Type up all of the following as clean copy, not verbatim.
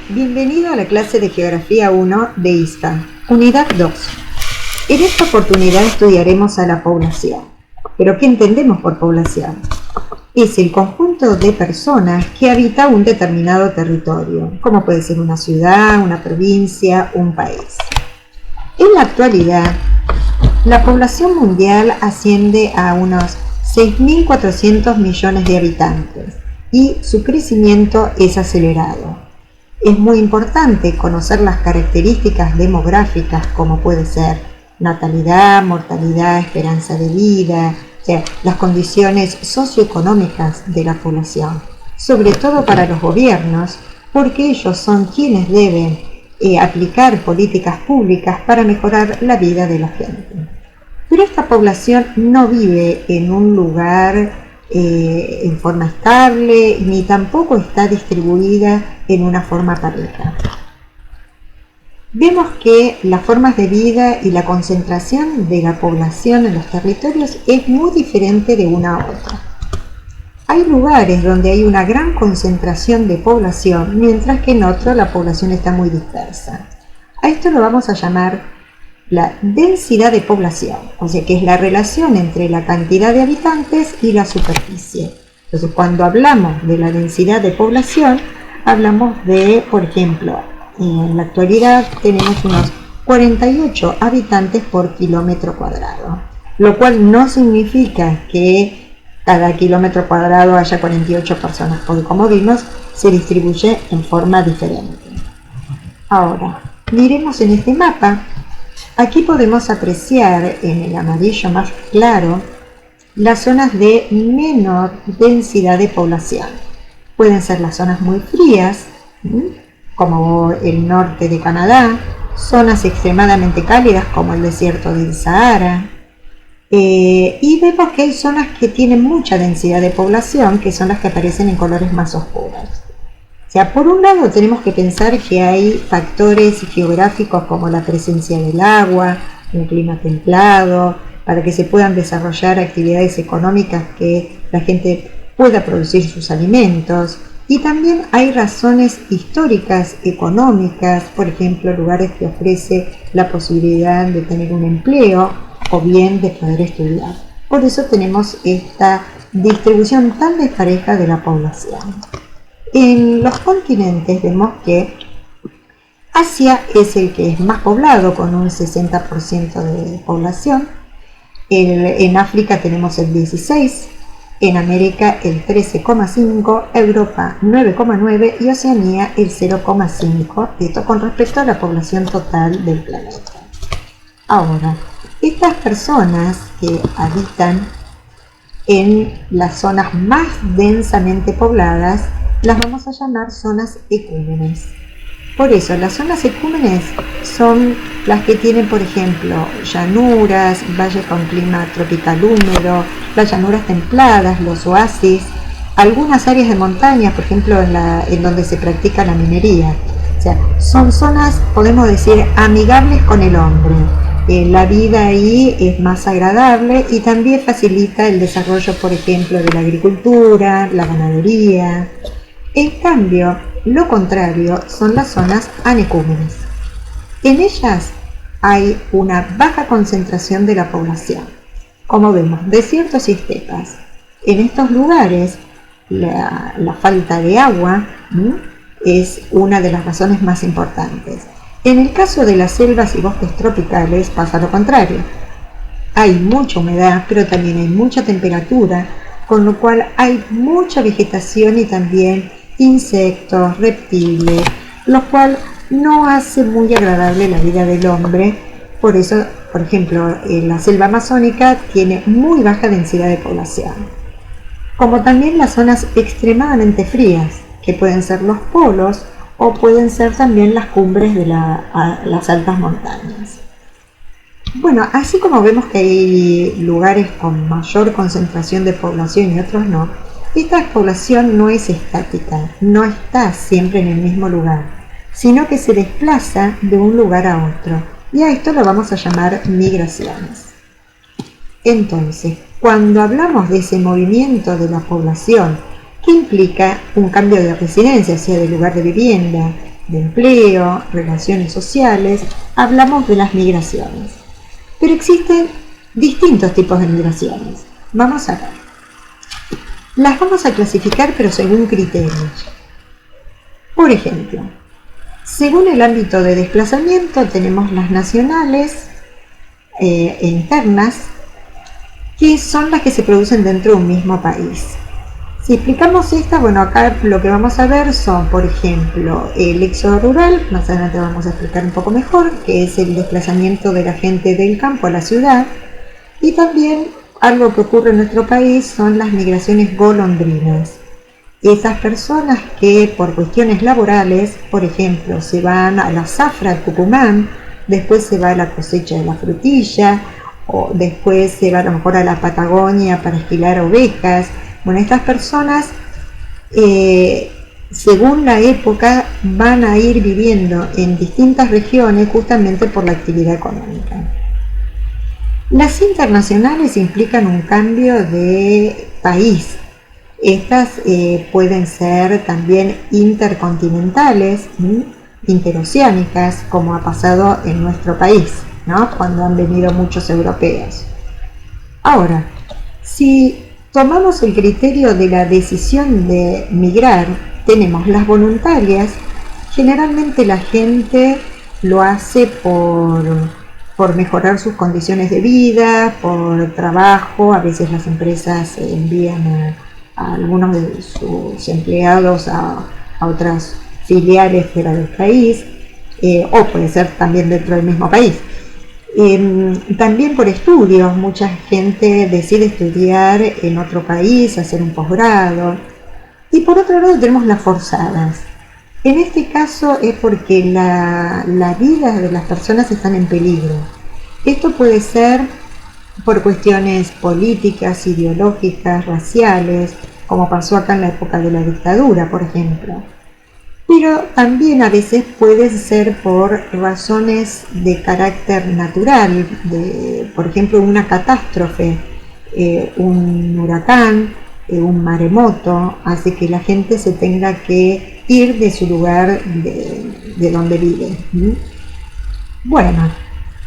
Bienvenido a la clase de Geografía 1 de ISTA, Unidad 2. En esta oportunidad estudiaremos a la población. ¿Pero qué entendemos por población? Es el conjunto de personas que habita un determinado territorio, como puede ser una ciudad, una provincia, un país. En la actualidad, la población mundial asciende a unos 6.400 millones de habitantes y su crecimiento es acelerado. Es muy importante conocer las características demográficas como puede ser natalidad, mortalidad, esperanza de vida, o sea, las condiciones socioeconómicas de la población, sobre todo para los gobiernos, porque ellos son quienes deben aplicar políticas públicas para mejorar la vida de la gente. Pero esta población no vive en un lugar en forma estable, ni tampoco está distribuida en una forma pareja. Vemos que las formas de vida y la concentración de la población en los territorios es muy diferente de una a otra. Hay lugares donde hay una gran concentración de población, mientras que en otros la población está muy dispersa. A esto lo vamos a llamar la densidad de población, o sea que es la relación entre la cantidad de habitantes y la superficie. Entonces, cuando hablamos de la densidad de población, hablamos de, por ejemplo, en la actualidad tenemos unos 48 habitantes por kilómetro cuadrado, lo cual no significa que cada kilómetro cuadrado haya 48 personas, porque como vimos, se distribuye en forma diferente. Ahora, miremos en este mapa. Aquí podemos apreciar en el amarillo más claro las zonas de menor densidad de población. Pueden ser las zonas muy frías, como el norte de Canadá, zonas extremadamente cálidas como el desierto del Sahara, y vemos que hay zonas que tienen mucha densidad de población, que son las que aparecen en colores más oscuros. O sea, por un lado tenemos que pensar que hay factores geográficos como la presencia del agua, un clima templado, para que se puedan desarrollar actividades económicas que la gente pueda producir sus alimentos. Y también hay razones históricas, económicas, por ejemplo, lugares que ofrecen la posibilidad de tener un empleo o bien de poder estudiar. Por eso tenemos esta distribución tan despareja de la población. En los continentes vemos que Asia es el que es más poblado, con un 60% de población. En África tenemos el 16%, en América el 13,5%, Europa 9,9% y Oceanía el 0,5%, esto con respecto a la población total del planeta. Ahora, estas personas que habitan en las zonas más densamente pobladas las vamos a llamar zonas ecúmenes. Por eso, las zonas ecúmenes son las que tienen, por ejemplo, llanuras, valles con clima tropical húmedo, las llanuras templadas, los oasis, algunas áreas de montaña, por ejemplo, en donde se practica la minería. O sea, son zonas, podemos decir, amigables con el hombre. La vida ahí es más agradable y también facilita el desarrollo, por ejemplo, de la agricultura, la ganadería. En cambio, lo contrario son las zonas anecúmenes. En ellas hay una baja concentración de la población. Como vemos, desiertos y estepas. En estos lugares, la falta de agua es una de las razones más importantes. En el caso de las selvas y bosques tropicales pasa lo contrario. Hay mucha humedad, pero también hay mucha temperatura, con lo cual hay mucha vegetación y también insectos, reptiles, lo cual no hace muy agradable la vida del hombre. Por eso, por ejemplo, la selva amazónica tiene muy baja densidad de población, como también las zonas extremadamente frías, que pueden ser los polos o pueden ser también las cumbres de las altas montañas. Bueno, así como vemos que hay lugares con mayor concentración de población y otros no, esta población no es estática, no está siempre en el mismo lugar, sino que se desplaza de un lugar a otro, y a esto lo vamos a llamar migraciones. Entonces, cuando hablamos de ese movimiento de la población, que implica un cambio de residencia, o sea, de lugar de vivienda, de empleo, relaciones sociales, hablamos de las migraciones. Pero existen distintos tipos de migraciones. Vamos a ver. Las vamos a clasificar, pero según criterios. Por ejemplo, según el ámbito de desplazamiento tenemos las nacionales e internas, que son las que se producen dentro de un mismo país. Si explicamos esta, bueno, acá lo que vamos a ver son, por ejemplo, el éxodo rural, más adelante vamos a explicar un poco mejor, que es el desplazamiento de la gente del campo a la ciudad, y también algo que ocurre en nuestro país son las migraciones golondrinas. Esas personas que por cuestiones laborales, por ejemplo, se van a la zafra de Tucumán, después se va a la cosecha de la frutilla, o después se va a lo mejor a la Patagonia para esquilar ovejas. Bueno, estas personas, según la época, van a ir viviendo en distintas regiones justamente por la actividad económica. Las internacionales implican un cambio de país. Estas pueden ser también intercontinentales, interoceánicas, como ha pasado en nuestro país, ¿no? Cuando han venido muchos europeos. Ahora, si tomamos el criterio de la decisión de migrar, tenemos las voluntarias. Generalmente la gente lo hace por mejorar sus condiciones de vida, por trabajo. A veces las empresas envían a algunos de sus empleados a otras filiales fuera del país, o puede ser también dentro del mismo país. También por estudios, mucha gente decide estudiar en otro país, hacer un posgrado. Y por otro lado tenemos las forzadas. En este caso es porque la vida de las personas están en peligro. Esto puede ser por cuestiones políticas, ideológicas, raciales, como pasó acá en la época de la dictadura, por ejemplo. Pero también a veces puede ser por razones de carácter natural, por ejemplo una catástrofe, un huracán, un maremoto, hace que la gente se tenga que ir de su lugar de donde vive. Bueno,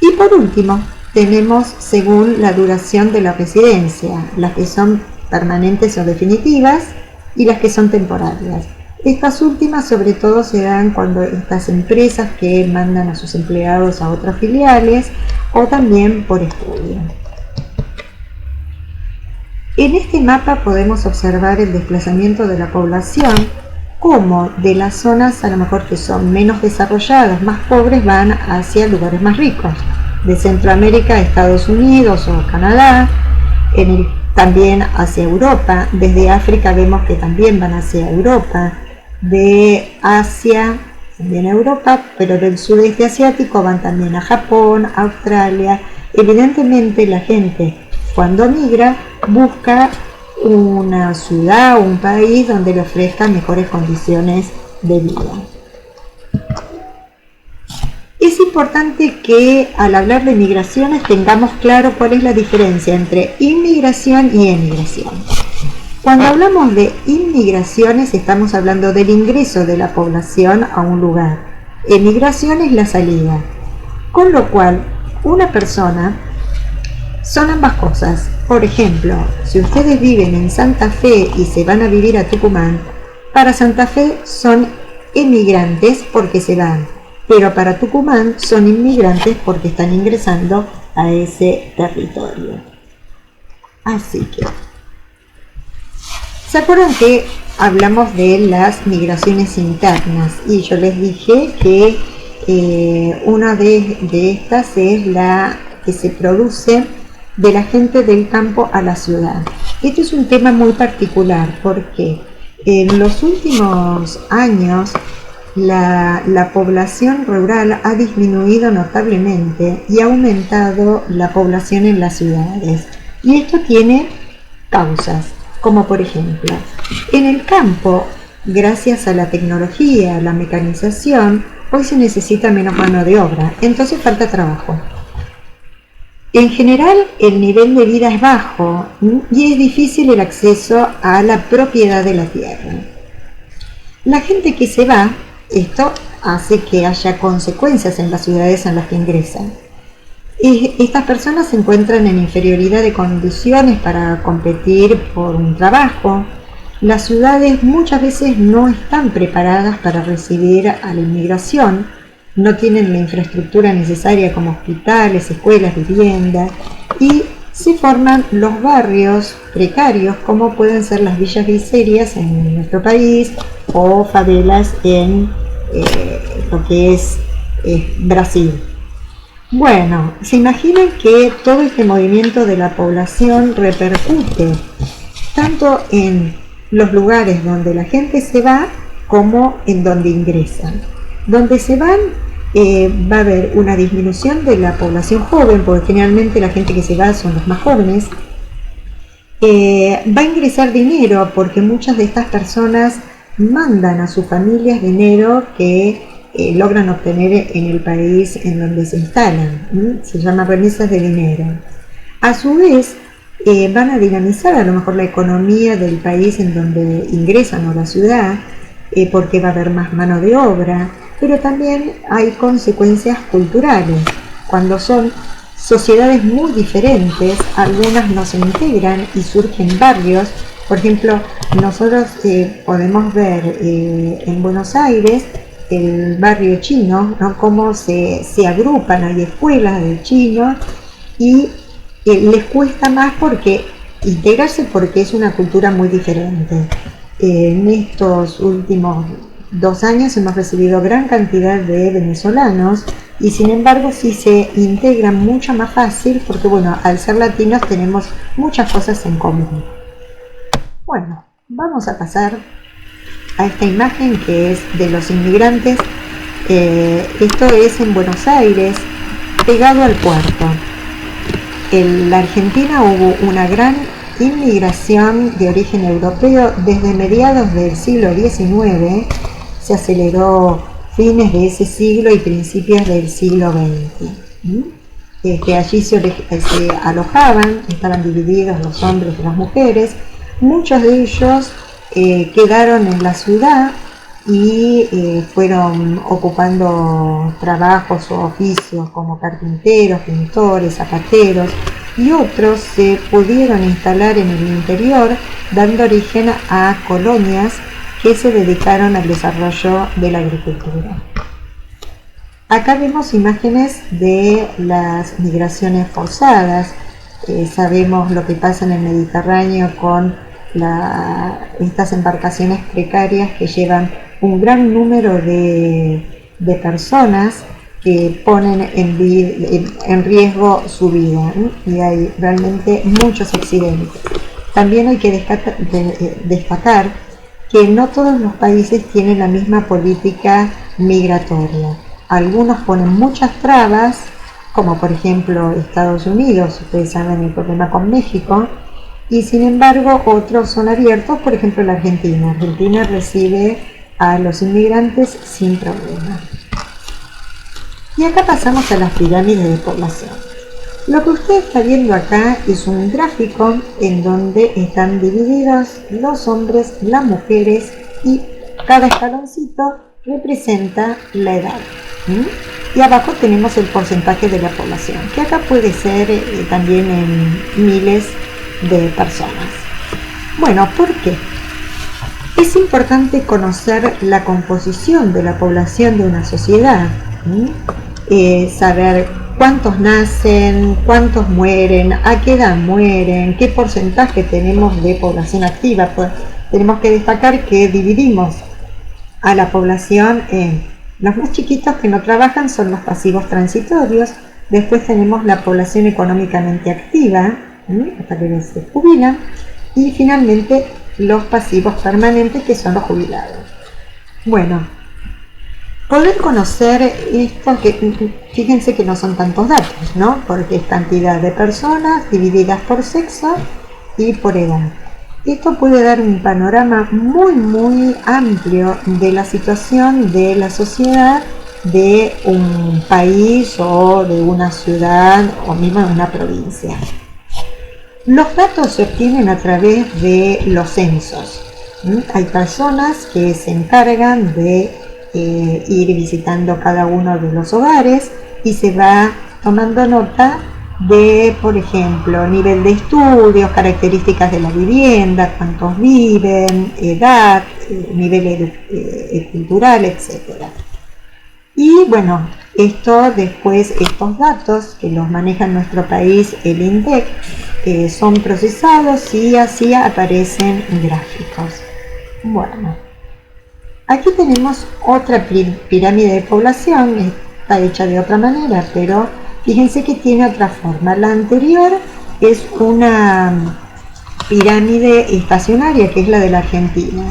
y por último tenemos según la duración de la residencia, las que son permanentes o definitivas y las que son temporarias. Estas últimas sobre todo se dan cuando estas empresas que mandan a sus empleados a otras filiales o también por estudio. En este mapa podemos observar el desplazamiento de la población, como de las zonas a lo mejor que son menos desarrolladas, más pobres, van hacia lugares más ricos. De Centroamérica a Estados Unidos o Canadá, también hacia Europa. Desde África vemos que también van hacia Europa. De Asia también a Europa, pero del sudeste asiático van también a Japón, Australia. Evidentemente la gente cuando migra busca una ciudad o un país donde le ofrezca mejores condiciones de vida. Es importante que al hablar de migraciones tengamos claro cuál es la diferencia entre inmigración y emigración. Cuando hablamos de inmigraciones estamos hablando del ingreso de la población a un lugar. Emigración es la salida. Con lo cual, una persona son ambas cosas. Por ejemplo, si ustedes viven en Santa Fe y se van a vivir a Tucumán, para Santa Fe son emigrantes porque se van, pero para Tucumán son inmigrantes porque están ingresando a ese territorio. Así que, ¿se acuerdan que hablamos de las migraciones internas? Y yo les dije que una de estas es la que se produce de la gente del campo a la ciudad. Este es un tema muy particular porque en los últimos años la población rural ha disminuido notablemente y ha aumentado la población en las ciudades. Y esto tiene causas, como por ejemplo, en el campo, gracias a la tecnología, a la mecanización, hoy se necesita menos mano de obra, entonces falta trabajo. En general, el nivel de vida es bajo y es difícil el acceso a la propiedad de la tierra. La gente que se va Esto hace que haya consecuencias en las ciudades en las que ingresan. Estas personas se encuentran en inferioridad de condiciones para competir por un trabajo. Las ciudades muchas veces no están preparadas para recibir a la inmigración, no tienen la infraestructura necesaria como hospitales, escuelas, viviendas, y se forman los barrios precarios como pueden ser las villas miserias en nuestro país o favelas en lo que es Brasil. Bueno, se imaginan que todo este movimiento de la población repercute tanto en los lugares donde la gente se va como en donde ingresan. Donde se van va a haber una disminución de la población joven, porque generalmente la gente que se va son los más jóvenes. Va a ingresar dinero porque muchas de estas personas mandan a sus familias dinero que logran obtener en el país en donde se instalan. Se llama remesas de dinero. A su vez, van a dinamizar a lo mejor la economía del país en donde ingresan o la ciudad, porque va a haber más mano de obra, pero también hay consecuencias culturales. Cuando son sociedades muy diferentes, algunas no se integran y surgen barrios. Por ejemplo, nosotros podemos ver en Buenos Aires el barrio chino, ¿no? Cómo se agrupan, hay escuelas de chinos y les cuesta más porque integrarse porque es una cultura muy diferente. En estos últimos 2 años hemos recibido gran cantidad de venezolanos y sin embargo sí se integran mucho más fácil porque bueno, al ser latinos tenemos muchas cosas en común. Bueno, vamos a pasar a esta imagen que es de los inmigrantes. Esto es en Buenos Aires, pegado al puerto. En la Argentina hubo una gran inmigración de origen europeo desde mediados del siglo XIX, se aceleró fines de ese siglo y principios del siglo XX. Allí se alojaban, estaban divididos los hombres y las mujeres, muchos de ellos quedaron en la ciudad y fueron ocupando trabajos o oficios como carpinteros, pintores, zapateros, y otros se pudieron instalar en el interior, dando origen a colonias que se dedicaron al desarrollo de la agricultura. Acá vemos imágenes de las migraciones forzadas. Sabemos lo que pasa en el Mediterráneo con estas embarcaciones precarias que llevan un gran número de personas que ponen en riesgo su vida, y hay realmente muchos accidentes. También hay que destacar que no todos los países tienen la misma política migratoria. Algunos ponen muchas trabas, como por ejemplo Estados Unidos, ustedes saben el problema con México, y sin embargo otros son abiertos, por ejemplo la Argentina. Argentina recibe a los inmigrantes sin problema. Y acá pasamos a las pirámides de población. Lo que usted está viendo acá es un gráfico en donde están divididos los hombres, las mujeres, y cada escaloncito representa la edad. Y abajo tenemos el porcentaje de la población, que acá puede ser también en miles de personas. Bueno, ¿por qué? Es importante conocer la composición de la población de una sociedad, saber cuántos nacen, cuántos mueren, a qué edad mueren, qué porcentaje tenemos de población activa. Pues tenemos que destacar que dividimos a la población en los más chiquitos que no trabajan, son los pasivos transitorios. Después tenemos la población económicamente activa, hasta que se jubilan, y finalmente los pasivos permanentes, que son los jubilados. Bueno, poder conocer esto, que fíjense que no son tantos datos, ¿no? Porque es cantidad de personas divididas por sexo y por edad. Esto puede dar un panorama muy amplio de la situación de la sociedad de un país o de una ciudad o mismo de una provincia. Los datos se obtienen a través de los censos. Hay personas que se encargan de ir visitando cada uno de los hogares y se va tomando nota de, por ejemplo, nivel de estudios, características de la vivienda, cuántos viven, edad, nivel cultural, etc. Y bueno, esto después, estos datos que los maneja en nuestro país el INDEC, son procesados y así aparecen gráficos. Bueno, aquí tenemos otra pirámide de población, está hecha de otra manera, pero fíjense que tiene otra forma. La anterior es una pirámide estacionaria, que es la de la Argentina.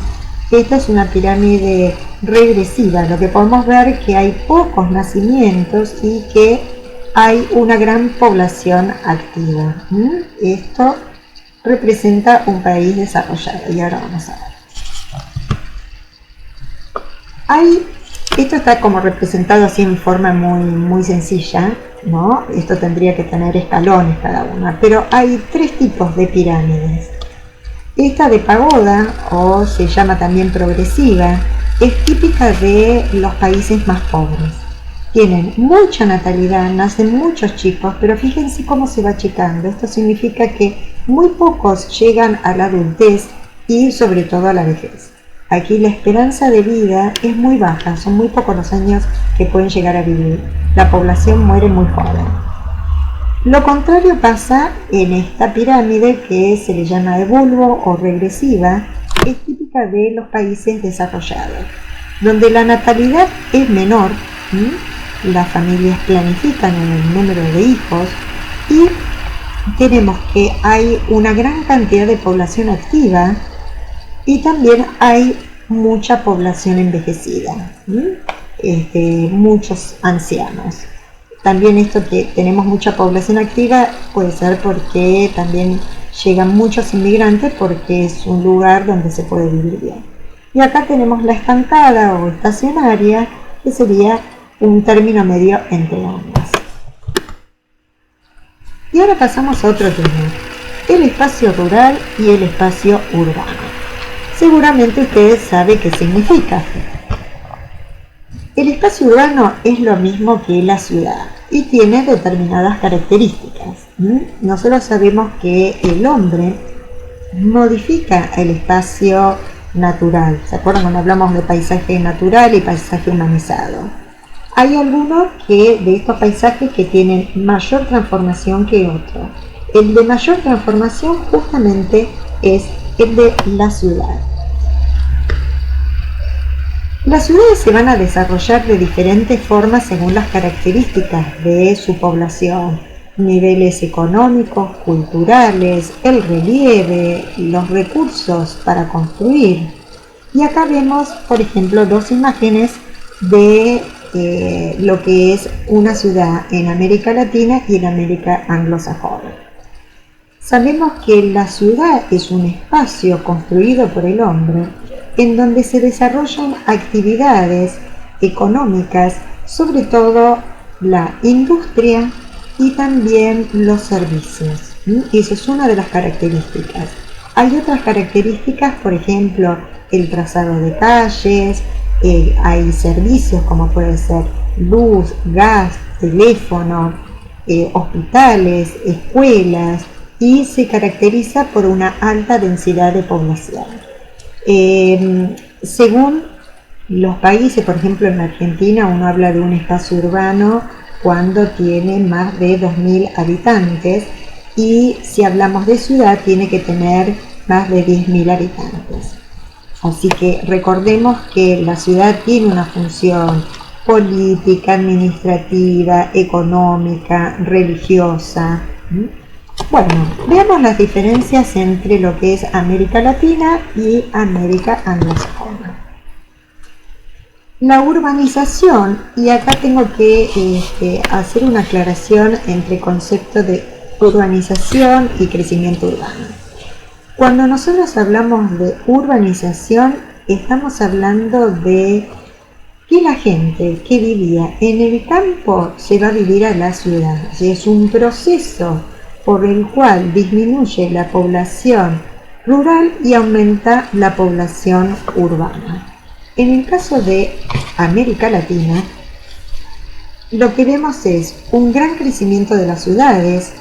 Esta es una pirámide regresiva, lo que podemos ver que hay pocos nacimientos y que hay una gran población activa. Esto representa un país desarrollado y ahora vamos a ver. Esto está como representado así en forma muy sencilla, ¿no? Esto tendría que tener escalones cada una, pero hay tres tipos de pirámides. Esta de pagoda, o se llama también progresiva, es típica de los países más pobres. Tienen mucha natalidad, nacen muchos chicos, pero fíjense cómo se va achicando. Esto significa que muy pocos llegan a la adultez y sobre todo a la vejez. Aquí la esperanza de vida es muy baja, son muy pocos los años que pueden llegar a vivir. La población muere muy joven. Lo contrario pasa en esta pirámide que se le llama de bulbo o regresiva, es típica de los países desarrollados, donde la natalidad es menor, las familias planifican en el número de hijos y tenemos que hay una gran cantidad de población activa y también hay mucha población envejecida, muchos ancianos. También esto que tenemos mucha población activa puede ser porque también llegan muchos inmigrantes porque es un lugar donde se puede vivir bien. Y acá tenemos la estancada o estacionaria, que sería un término medio entre ambas. Y ahora pasamos a otro tema, el espacio rural y el espacio urbano. Seguramente ustedes saben qué significa. El espacio urbano es lo mismo que la ciudad y tiene determinadas características. Nosotros sabemos que el hombre modifica el espacio natural. ¿Se acuerdan cuando hablamos de paisaje natural y paisaje humanizado? Hay algunos de estos paisajes que tienen mayor transformación que otros. El de mayor transformación justamente es el de la ciudad. Las ciudades se van a desarrollar de diferentes formas según las características de su población, niveles económicos, culturales, el relieve, los recursos para construir. Y acá vemos, por ejemplo, dos imágenes de lo que es una ciudad en América Latina y en América anglosajona. Sabemos que la ciudad es un espacio construido por el hombre en donde se desarrollan actividades económicas, sobre todo la industria y también los servicios. Esa es una de las características. Hay otras características, por ejemplo, el trazado de calles, hay servicios como puede ser luz, gas, teléfono, hospitales, escuelas, y se caracteriza por una alta densidad de población. Según los países, por ejemplo en Argentina uno habla de un espacio urbano cuando tiene más de 2.000 habitantes y si hablamos de ciudad tiene que tener más de 10.000 habitantes. Así que recordemos que la ciudad tiene una función política, administrativa, económica, religiosa. Bueno, veamos las diferencias entre lo que es América Latina y América anglosajona. La urbanización, y acá tengo que hacer una aclaración entre conceptos de urbanización y crecimiento urbano. Cuando nosotros hablamos de urbanización, estamos hablando de que la gente que vivía en el campo se va a vivir a la ciudad. Es un proceso por el cual disminuye la población rural y aumenta la población urbana. En el caso de América Latina, lo que vemos es un gran crecimiento de las ciudades,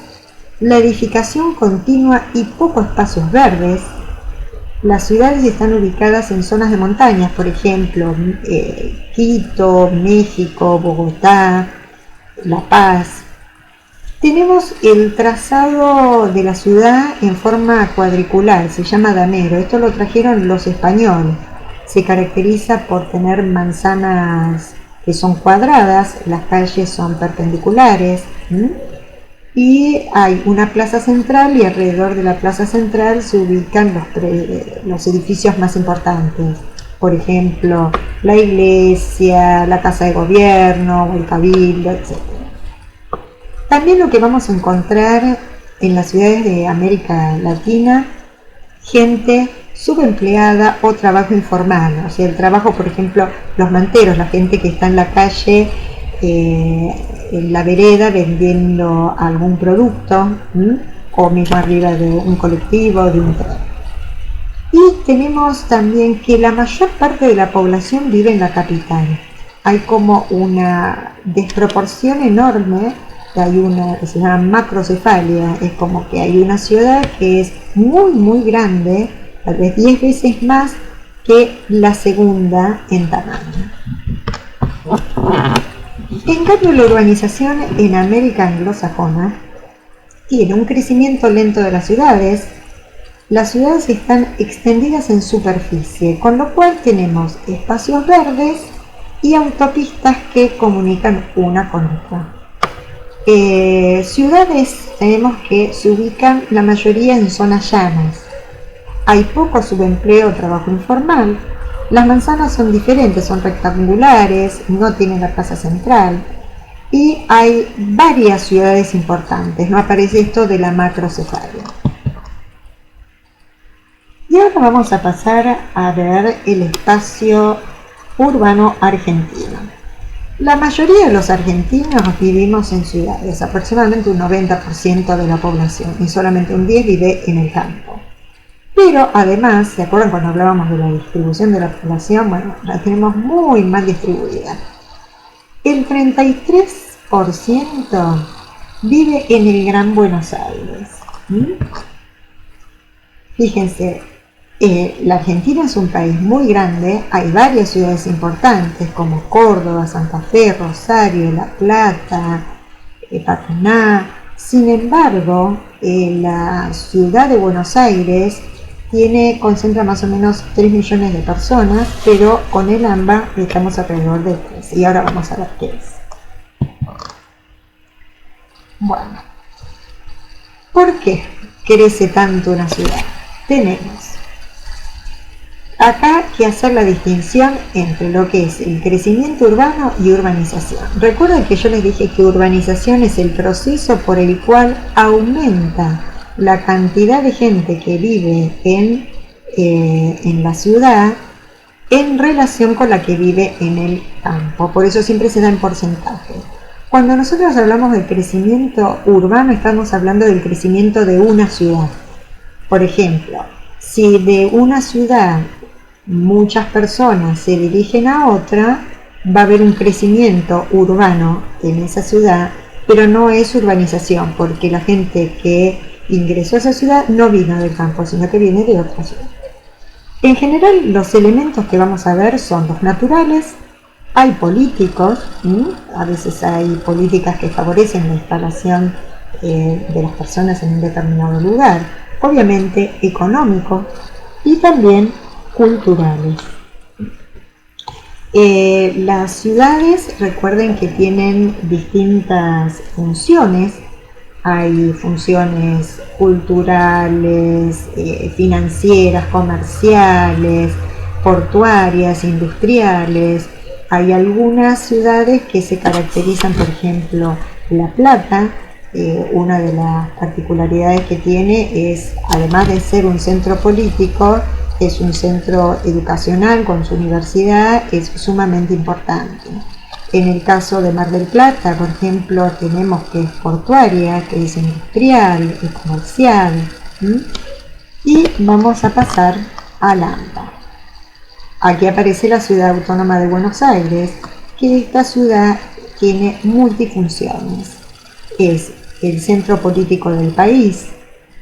la edificación continua y pocos espacios verdes. Las ciudades están ubicadas en zonas de montañas, por ejemplo, Quito, México, Bogotá, La Paz. Tenemos el trazado de la ciudad en forma cuadricular, se llama damero. Esto lo trajeron los españoles. Se caracteriza por tener manzanas que son cuadradas, las calles son perpendiculares, y hay una plaza central y alrededor de la plaza central se ubican los edificios más importantes. Por ejemplo, la iglesia, la casa de gobierno, el cabildo, etc. También lo que vamos a encontrar en las ciudades de América Latina, gente subempleada o trabajo informal, o sea, el trabajo, por ejemplo, los manteros, la gente que está en la calle, en la vereda vendiendo algún producto, o mismo arriba de un colectivo, de un tren. Y tenemos también que la mayor parte de la población vive en la capital. Hay como una desproporción enorme, hay una que se llama macrocefalia, es como que hay una ciudad que es muy muy grande, tal vez 10 veces más que la segunda en tamaño. En cambio, la urbanización en América anglosajona tiene un crecimiento lento de las ciudades. Las ciudades están extendidas en superficie, con lo cual tenemos espacios verdes y autopistas que comunican una con otra. Ciudades tenemos que se ubican la mayoría en zonas llanas. Hay poco subempleo o trabajo informal. Las manzanas son diferentes, son rectangulares, no tienen la plaza central. Y hay varias ciudades importantes, no aparece esto de la macrocefalia. Y ahora vamos a pasar a ver el espacio urbano argentino. La mayoría de los argentinos vivimos en ciudades, aproximadamente un 90% de la población, y solamente un 10% vive en el campo. Pero además, ¿se acuerdan cuando hablábamos de la distribución de la población? Bueno, la tenemos muy mal distribuida. El 33% vive en el Gran Buenos Aires. Fíjense, la Argentina es un país muy grande, hay varias ciudades importantes como Córdoba, Santa Fe, Rosario, La Plata, Paraná. Sin embargo, la ciudad de Buenos Aires concentra más o menos 3 millones de personas, pero con el AMBA estamos alrededor de 3, y ahora vamos a ver qué es. Bueno, ¿por qué crece tanto una ciudad? Tenemos acá que hacer la distinción entre lo que es el crecimiento urbano y urbanización. Recuerden que yo les dije que urbanización es el proceso por el cual aumenta la cantidad de gente que vive en la ciudad en relación con la que vive en el campo. Por eso siempre se da en porcentaje. Cuando nosotros hablamos del crecimiento urbano, estamos hablando del crecimiento de una ciudad. Por ejemplo, si de una ciudad muchas personas se dirigen a otra, va a haber un crecimiento urbano en esa ciudad, pero no es urbanización, porque la gente que ingresó a esa ciudad no vino del campo, sino que viene de otra ciudad. En general, los elementos que vamos a ver son los naturales. Hay políticos, a veces hay políticas que favorecen la instalación de las personas en un determinado lugar, obviamente económicos y también culturales. Las ciudades, recuerden que tienen distintas funciones. Hay funciones culturales, financieras, comerciales, portuarias, industriales. Hay algunas ciudades que se caracterizan, por ejemplo, La Plata. Una de las particularidades que tiene es, además de ser un centro político, es un centro educacional con su universidad, es sumamente importante. En el caso de Mar del Plata, por ejemplo, tenemos que es portuaria, que es industrial, es comercial. Y vamos a pasar al AMBA. aquí aparece la Ciudad Autónoma de Buenos Aires, que esta ciudad tiene multifunciones. Es el centro político del país,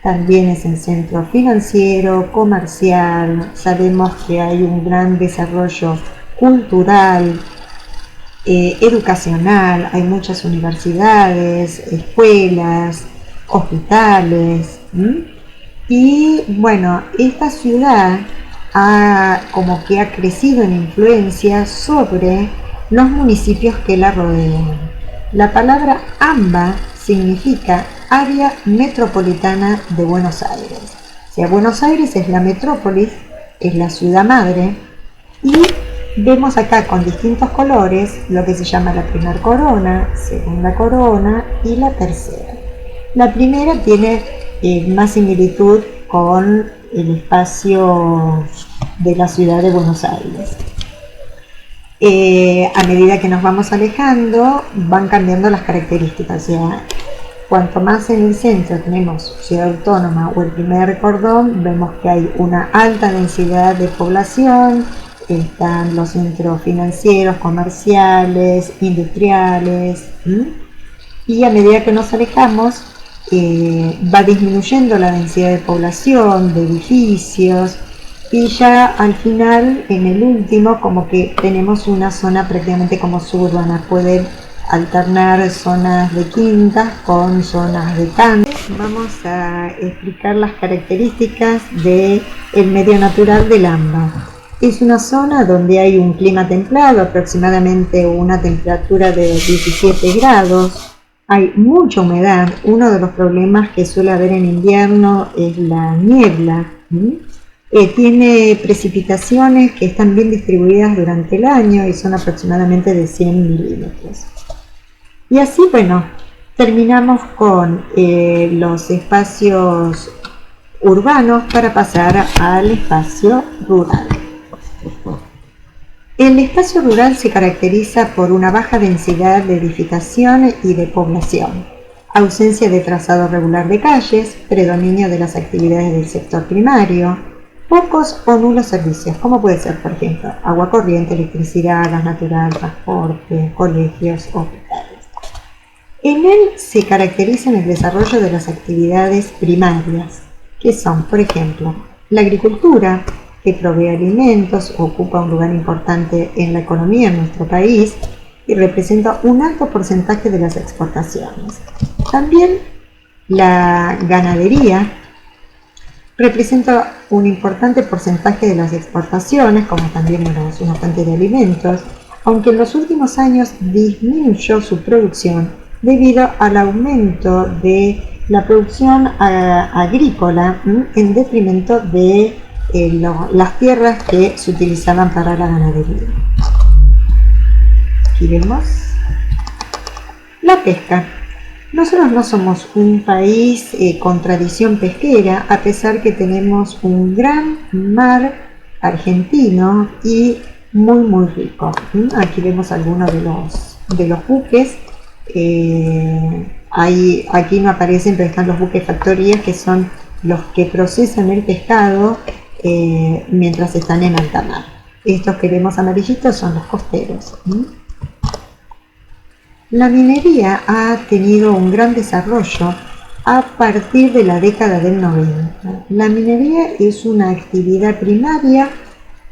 también es el centro financiero, comercial, sabemos que hay un gran desarrollo cultural, educacional, hay muchas universidades, escuelas, hospitales, y bueno, esta ciudad como que ha crecido en influencia sobre los municipios que la rodean. La palabra AMBA significa Área Metropolitana de Buenos Aires. O sea, Buenos Aires es la metrópolis, es la ciudad madre, y vemos acá con distintos colores lo que se llama la primera corona, segunda corona y la tercera. La primera tiene más similitud con el espacio de la ciudad de Buenos Aires. A medida que nos vamos alejando, van cambiando las características. O sea, cuanto más en el centro tenemos ciudad autónoma o el primer cordón, vemos que hay una alta densidad de población, están los centros financieros, comerciales, industriales, y a medida que nos alejamos, va disminuyendo la densidad de población, de edificios, y ya al final, en el último, como que tenemos una zona prácticamente como suburbana. Pueden alternar zonas de quintas con zonas de campos. Vamos a explicar las características del medio natural del AMBA. Es una zona donde hay un clima templado, aproximadamente una temperatura de 17 grados. Hay mucha humedad. Uno de los problemas que suele haber en invierno es la niebla. Tiene precipitaciones que están bien distribuidas durante el año y son aproximadamente de 100 milímetros. Y así, bueno, terminamos con los espacios urbanos para pasar al espacio rural. El espacio rural se caracteriza por una baja densidad de edificación y de población, ausencia de trazado regular de calles, predominio de las actividades del sector primario, pocos o nulos servicios, como puede ser, por ejemplo, agua corriente, electricidad, gas natural, transporte, colegios, hospitales. En él se caracterizan el desarrollo de las actividades primarias, que son, por ejemplo, la agricultura, que provee alimentos, ocupa un lugar importante en la economía en nuestro país y representa un alto porcentaje de las exportaciones. También la ganadería representa un importante porcentaje de las exportaciones, como también una fuente de alimentos, aunque en los últimos años disminuyó su producción debido al aumento de la producción agrícola en detrimento de las tierras que se utilizaban para la ganadería. Aquí vemos la pesca. Nosotros no somos un país con tradición pesquera, a pesar que tenemos un gran mar argentino y muy rico. Aquí vemos algunos de los buques. Aquí no aparecen, pero están los buques factorías, que son los que procesan el pescado mientras están en alta mar. Estos que vemos amarillitos son los costeros. La minería ha tenido un gran desarrollo a partir de la década del 90. La minería es una actividad primaria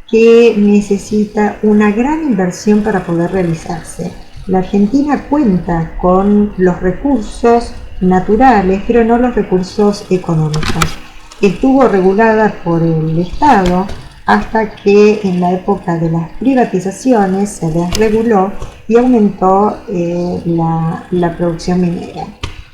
que necesita una gran inversión para poder realizarse. La Argentina cuenta con los recursos naturales, pero no los recursos económicos. Estuvo regulada por el Estado hasta que en la época de las privatizaciones se desreguló y aumentó la producción minera.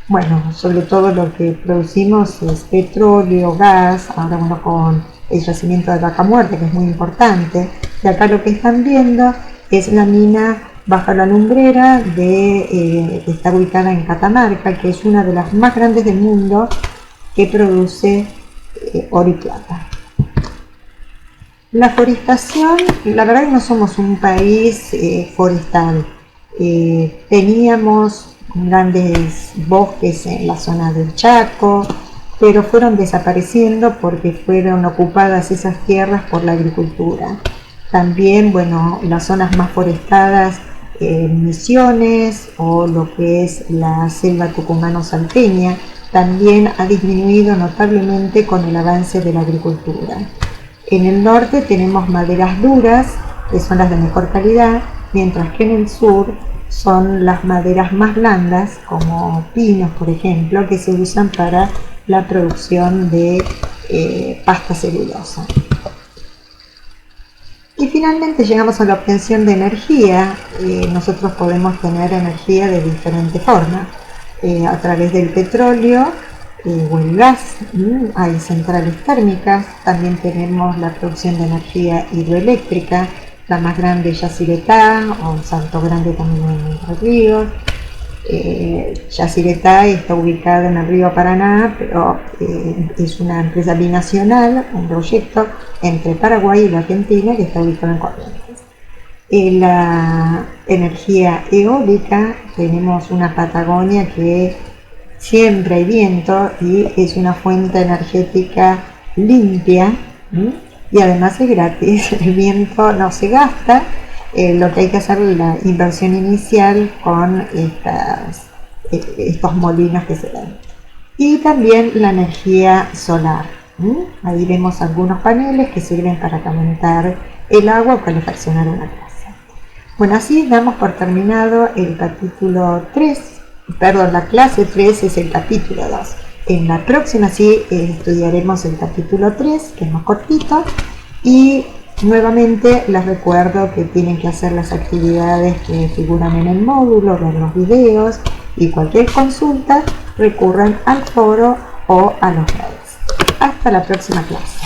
Bueno, sobre todo lo que producimos es petróleo, gas, ahora bueno, con el yacimiento de Vaca Muerta, que es muy importante. Y acá lo que están viendo es la mina Bajo la Lumbrera, que está ubicada en Catamarca, que es una de las más grandes del mundo que produce oro y plata. La forestación, la verdad que no somos un país forestal. Teníamos grandes bosques en la zona del Chaco, pero fueron desapareciendo porque fueron ocupadas esas tierras por la agricultura. También, bueno, las zonas más forestadas en Misiones o lo que es la selva tucumano-salteña también ha disminuido notablemente con el avance de la agricultura. En el norte tenemos maderas duras, que son las de mejor calidad, mientras que en el sur son las maderas más blandas, como pinos, por ejemplo, que se usan para la producción de pasta celulosa. Y finalmente llegamos a la obtención de energía. Nosotros podemos tener energía de diferentes formas, a través del petróleo o el gas. Hay centrales térmicas, también tenemos la producción de energía hidroeléctrica, la más grande Yacyretá, o Salto Grande también en Entre Ríos. Yacyretá está ubicada en el río Paraná, pero es una empresa binacional, un proyecto entre Paraguay y la Argentina que está ubicado en Corrientes. La energía eólica, tenemos una Patagonia que siempre hay viento y es una fuente energética limpia, y además es gratis, el viento no se gasta. Lo que hay que hacer es la inversión inicial con estos molinos que se dan. Y también la energía solar. Ahí vemos algunos paneles que sirven para calentar el agua o calefaccionar una casa. Bueno, así damos por terminado el capítulo 3, perdón, la clase 3 es el capítulo 2. En la próxima sí estudiaremos el capítulo 3, que es más cortito, y nuevamente les recuerdo que tienen que hacer las actividades que figuran en el módulo, ver los videos, y cualquier consulta recurran al foro o a los redes. Hasta la próxima clase.